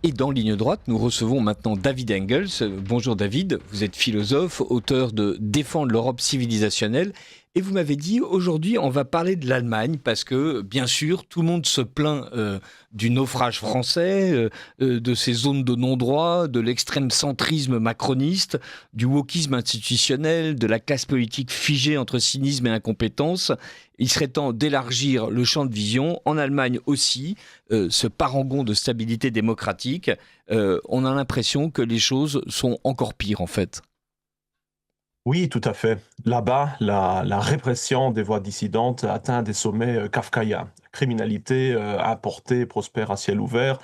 Et dans Ligne droite, nous recevons maintenant David Engels. Bonjour David, vous êtes philosophe, auteur de Défendre l'Europe civilisationnelle. Et vous m'avez dit, aujourd'hui, on va parler de l'Allemagne parce que, bien sûr, tout le monde se plaint du naufrage français, de ces zones de non-droit, de l'extrême centrisme macroniste, du wokisme institutionnel, de la classe politique figée entre cynisme et incompétence. Il serait temps d'élargir le champ de vision. En Allemagne aussi, ce parangon de stabilité démocratique, on a l'impression que les choses sont encore pires en fait. Oui, tout à fait. Là-bas, la répression des voix dissidentes atteint des sommets kafkaïens. La criminalité importée prospère à ciel ouvert.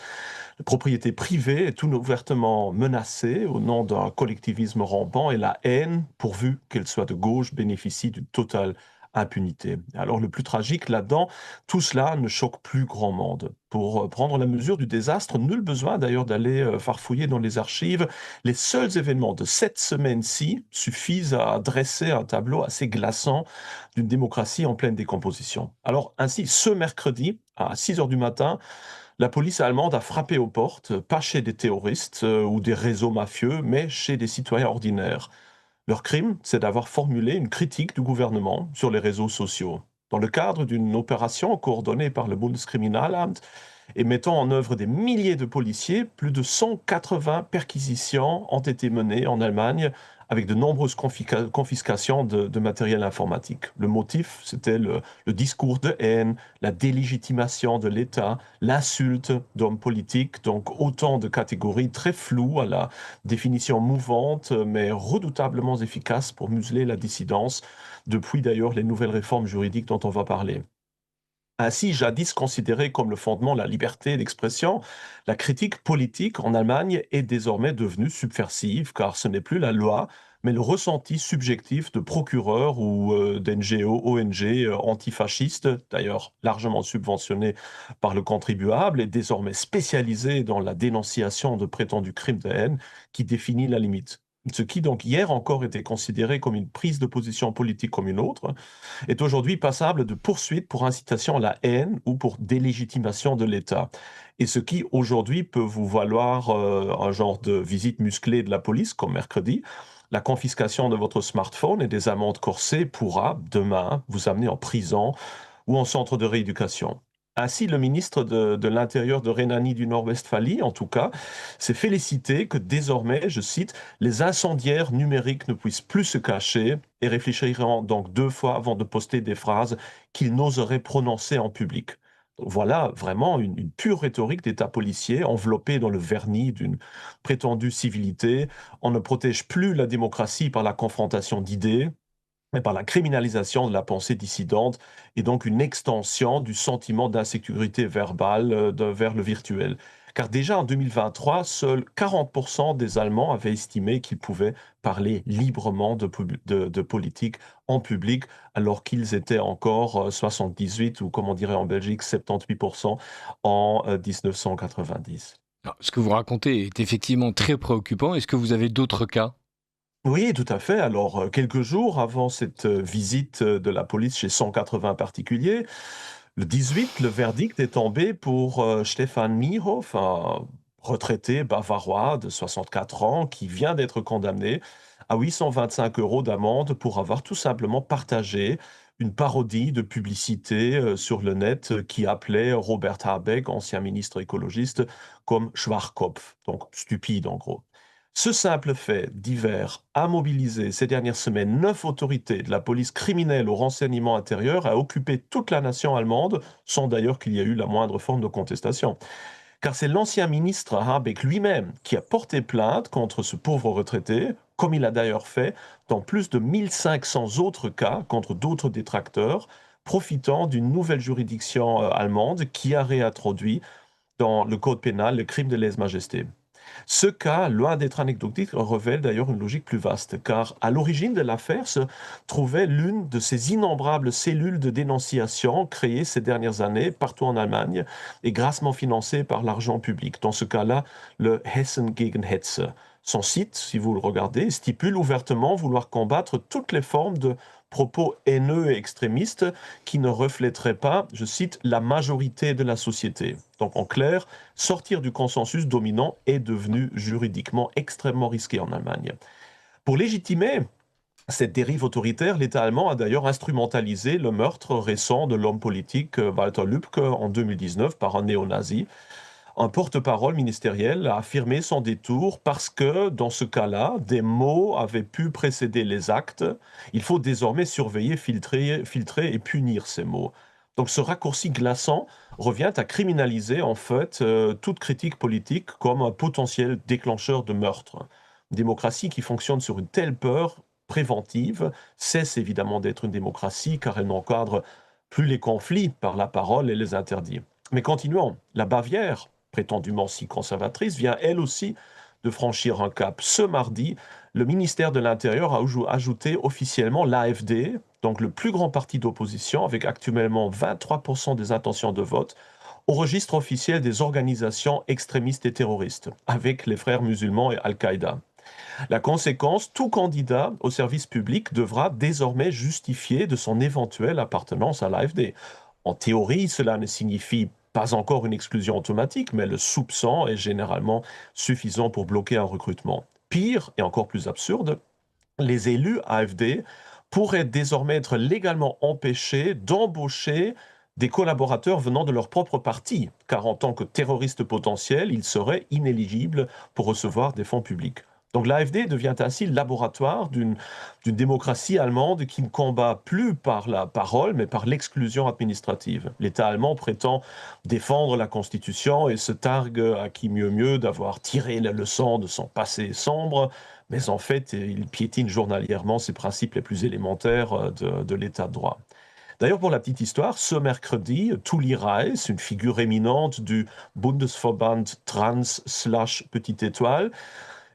La propriété privée est tout ouvertement menacée au nom d'un collectivisme rampant et la haine, pourvu qu'elle soit de gauche, bénéficie d'une totale impunité. Alors le plus tragique là-dedans, tout cela ne choque plus grand monde. Pour prendre la mesure du désastre, nul besoin d'ailleurs d'aller farfouiller dans les archives. Les seuls événements de cette semaine-ci suffisent à dresser un tableau assez glaçant d'une démocratie en pleine décomposition. Alors ainsi, ce mercredi, à 6 heures du matin, la police allemande a frappé aux portes, pas chez des terroristes ou des réseaux mafieux, mais chez des citoyens ordinaires. Leur crime, c'est d'avoir formulé une critique du gouvernement sur les réseaux sociaux. Dans le cadre d'une opération coordonnée par le Bundeskriminalamt et mettant en œuvre des milliers de policiers, plus de 180 perquisitions ont été menées en Allemagne avec de nombreuses confiscations de matériel informatique. Le motif, c'était le discours de haine, la délégitimation de l'État, l'insulte d'hommes politiques, donc autant de catégories très floues à la définition mouvante, mais redoutablement efficace pour museler la dissidence, depuis d'ailleurs les nouvelles réformes juridiques dont on va parler. Ainsi, jadis considérée comme le fondement de la liberté d'expression, la critique politique en Allemagne est désormais devenue subversive, car ce n'est plus la loi, mais le ressenti subjectif de procureurs ou d'NGO, ONG antifascistes, d'ailleurs largement subventionnés par le contribuable et désormais spécialisés dans la dénonciation de prétendus crimes de haine, qui définit la limite. Ce qui donc hier encore était considéré comme une prise de position politique comme une autre, est aujourd'hui passable de poursuites pour incitation à la haine ou pour délégitimation de l'État. Et ce qui aujourd'hui peut vous valoir un genre de visite musclée de la police, comme mercredi, la confiscation de votre smartphone et des amendes corsées pourra demain vous amener en prison ou en centre de rééducation. Ainsi, le ministre de l'Intérieur de Rhénanie du Nord-Westphalie, en tout cas, s'est félicité que désormais, je cite, les incendiaires numériques ne puissent plus se cacher et réfléchiront donc deux fois avant de poster des phrases qu'ils n'oseraient prononcer en public. Voilà vraiment une pure rhétorique d'État policier enveloppée dans le vernis d'une prétendue civilité. On ne protège plus la démocratie par la confrontation d'idées, mais par la criminalisation de la pensée dissidente et donc une extension du sentiment d'insécurité verbale vers le virtuel. Car déjà en 2023, seuls 40% des Allemands avaient estimé qu'ils pouvaient parler librement de politique en public, alors qu'ils étaient encore 78 ou comme on dirait en Belgique 78% en 1990. Alors, ce que vous racontez est effectivement très préoccupant. Est-ce que vous avez d'autres cas? Oui, tout à fait. Alors, quelques jours avant cette visite de la police chez 180 particuliers, le 18, le verdict est tombé pour Stefan Niehoff, un retraité bavarois de 64 ans qui vient d'être condamné à 825 euros d'amende pour avoir tout simplement partagé une parodie de publicité sur le net qui appelait Robert Habeck, ancien ministre écologiste, comme Schwachkopf, donc stupide en gros. Ce simple fait divers a mobilisé ces dernières semaines 9 autorités de la police criminelle au renseignement intérieur, a occupé toute la nation allemande, sans d'ailleurs qu'il y ait eu la moindre forme de contestation. Car c'est l'ancien ministre Habeck lui-même qui a porté plainte contre ce pauvre retraité, comme il a d'ailleurs fait dans plus de 1500 autres cas contre d'autres détracteurs, profitant d'une nouvelle juridiction allemande qui a réintroduit dans le code pénal le crime de lèse-majesté. Ce cas, loin d'être anecdotique, révèle d'ailleurs une logique plus vaste, car à l'origine de l'affaire se trouvait l'une de ces innombrables cellules de dénonciation créées ces dernières années partout en Allemagne et grassement financées par l'argent public. Dans ce cas-là, le Hessen gegen Hetze. Son site, si vous le regardez, stipule ouvertement vouloir combattre toutes les formes de propos haineux et extrémistes qui ne reflèteraient pas, je cite, la majorité de la société. Donc en clair, sortir du consensus dominant est devenu juridiquement extrêmement risqué en Allemagne. Pour légitimer cette dérive autoritaire, l'État allemand a d'ailleurs instrumentalisé le meurtre récent de l'homme politique Walter Lübcke en 2019 par un néo-nazi. Un porte-parole ministériel a affirmé sans détour parce que, dans ce cas-là, des mots avaient pu précéder les actes. Il faut désormais surveiller, filtrer et punir ces mots. Donc ce raccourci glaçant revient à criminaliser en fait toute critique politique comme un potentiel déclencheur de meurtre. Une démocratie qui fonctionne sur une telle peur préventive cesse évidemment d'être une démocratie car elle n'encadre plus les conflits par la parole et les interdits. Mais continuons. La Bavière, prétendument si conservatrice, vient elle aussi de franchir un cap. Ce mardi, le ministère de l'Intérieur a ajouté officiellement l'AfD, donc le plus grand parti d'opposition, avec actuellement 23% des intentions de vote, au registre officiel des organisations extrémistes et terroristes, avec les frères musulmans et Al-Qaïda. La conséquence, tout candidat au service public devra désormais justifier de son éventuelle appartenance à l'AfD. En théorie, cela ne signifie pas encore une exclusion automatique, mais le soupçon est généralement suffisant pour bloquer un recrutement. Pire, et encore plus absurde, les élus AfD pourraient désormais être légalement empêchés d'embaucher des collaborateurs venant de leur propre parti, car en tant que terroristes potentiels, ils seraient inéligibles pour recevoir des fonds publics. Donc l'AfD devient ainsi le laboratoire d'une démocratie allemande qui ne combat plus par la parole, mais par l'exclusion administrative. L'État allemand prétend défendre la Constitution et se targue à qui mieux mieux d'avoir tiré la leçon de son passé sombre, mais en fait, il piétine journalièrement ses principes les plus élémentaires de l'État de droit. D'ailleurs, pour la petite histoire, ce mercredi, Tuli Reis, une figure éminente du Bundesverband Trans/Petite Étoile,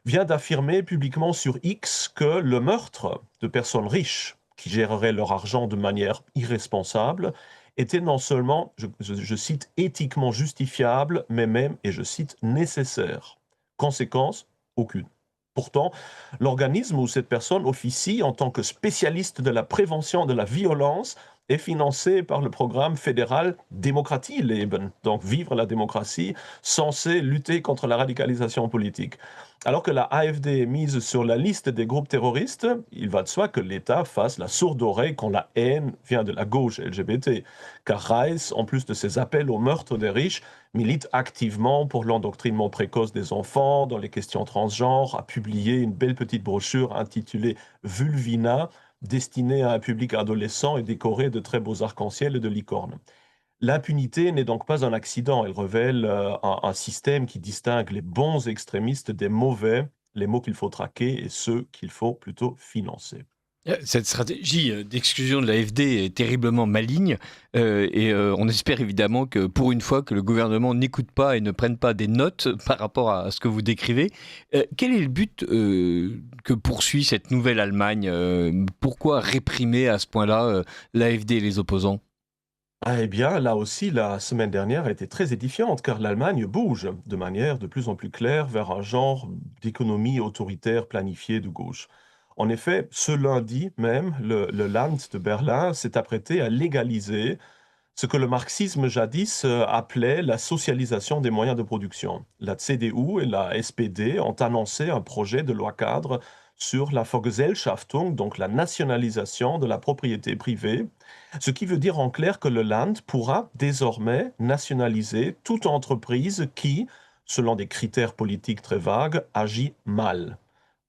vient d'affirmer publiquement sur X que le meurtre de personnes riches qui géreraient leur argent de manière irresponsable était non seulement, je cite, éthiquement justifiable, mais même, et je cite, nécessaire. Conséquence, aucune. Pourtant, l'organisme où cette personne officie en tant que spécialiste de la prévention de la violence est financé par le programme fédéral Demokratie Leben, donc vivre la démocratie, censé lutter contre la radicalisation politique. Alors que la AfD est mise sur la liste des groupes terroristes, il va de soi que l'État fasse la sourde oreille quand la haine vient de la gauche LGBT. Car Reis, en plus de ses appels au meurtre des riches, milite activement pour l'endoctrinement précoce des enfants dans les questions transgenres, a publié une belle petite brochure intitulée Vulvina, destinée à un public adolescent et décorée de très beaux arcs-en-ciel et de licornes. L'impunité n'est donc pas un accident, elle révèle un système qui distingue les bons extrémistes des mauvais, les mots qu'il faut traquer et ceux qu'il faut plutôt financer. Cette stratégie d'exclusion de l'AfD est terriblement maligne on espère évidemment que pour une fois que le gouvernement n'écoute pas et ne prenne pas des notes par rapport à ce que vous décrivez. Quel est le but que poursuit cette nouvelle Allemagne pourquoi réprimer à ce point-là l'AfD et les opposants? Ah, eh bien, là aussi, la semaine dernière a été très édifiante car l'Allemagne bouge de manière de plus en plus claire vers un genre d'économie autoritaire planifiée de gauche. En effet, ce lundi même, le Land de Berlin s'est apprêté à légaliser ce que le marxisme jadis appelait la socialisation des moyens de production. La CDU et la SPD ont annoncé un projet de loi cadre sur la Vergesellschaftung, donc la nationalisation de la propriété privée, ce qui veut dire en clair que le Land pourra désormais nationaliser toute entreprise qui, selon des critères politiques très vagues, agit mal.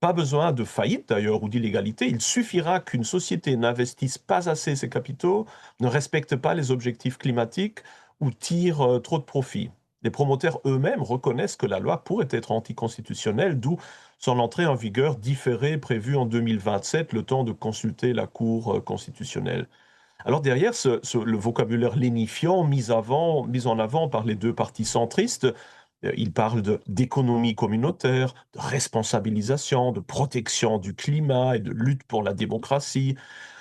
Pas besoin de faillite d'ailleurs ou d'illégalité, il suffira qu'une société n'investisse pas assez ses capitaux, ne respecte pas les objectifs climatiques ou tire trop de profit. Les promoteurs eux-mêmes reconnaissent que la loi pourrait être anticonstitutionnelle, d'où son entrée en vigueur différée prévue en 2027, le temps de consulter la Cour constitutionnelle. Alors derrière le vocabulaire lénifiant mis en avant par les deux partis centristes, il parle d'économie communautaire, de responsabilisation, de protection du climat et de lutte pour la démocratie.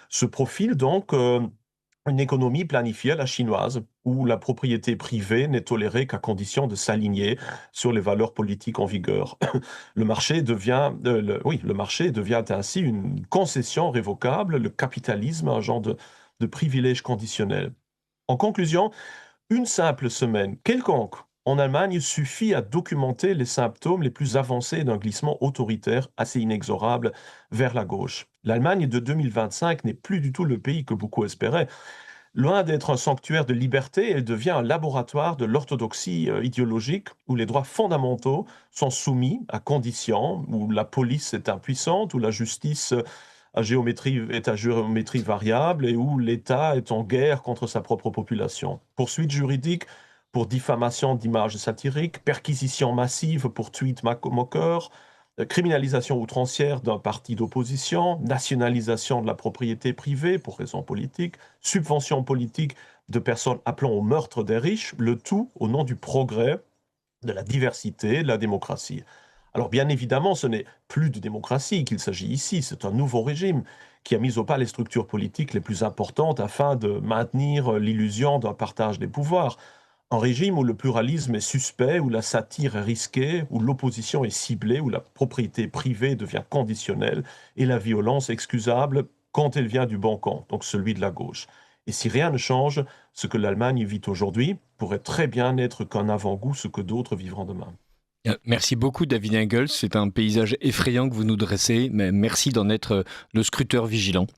Se profile donc une économie planifiée à la chinoise, où la propriété privée n'est tolérée qu'à condition de s'aligner sur les valeurs politiques en vigueur. Le marché devient ainsi une concession révocable, le capitalisme un genre de privilège conditionnel. En conclusion, une simple semaine quelconque en Allemagne suffit à documenter les symptômes les plus avancés d'un glissement autoritaire assez inexorable vers la gauche. L'Allemagne de 2025 n'est plus du tout le pays que beaucoup espéraient. Loin d'être un sanctuaire de liberté, elle devient un laboratoire de l'orthodoxie idéologique où les droits fondamentaux sont soumis à conditions, où la police est impuissante, où la justice est à géométrie variable et où l'État est en guerre contre sa propre population. Poursuites juridiques pour diffamation d'images satiriques, perquisitions massives pour tweets moqueurs, criminalisation outrancière d'un parti d'opposition, nationalisation de la propriété privée pour raisons politiques, subvention politique de personnes appelant au meurtre des riches, le tout au nom du progrès, de la diversité, de la démocratie. Alors bien évidemment, ce n'est plus de démocratie qu'il s'agit ici, c'est un nouveau régime qui a mis au pas les structures politiques les plus importantes afin de maintenir l'illusion d'un partage des pouvoirs. Un régime où le pluralisme est suspect, où la satire est risquée, où l'opposition est ciblée, où la propriété privée devient conditionnelle et la violence excusable quand elle vient du bon camp, donc celui de la gauche. Et si rien ne change, ce que l'Allemagne vit aujourd'hui pourrait très bien n'être qu'un avant-goût, ce que d'autres vivront demain. Merci beaucoup David Engels, c'est un paysage effrayant que vous nous dressez, mais merci d'en être le scruteur vigilant.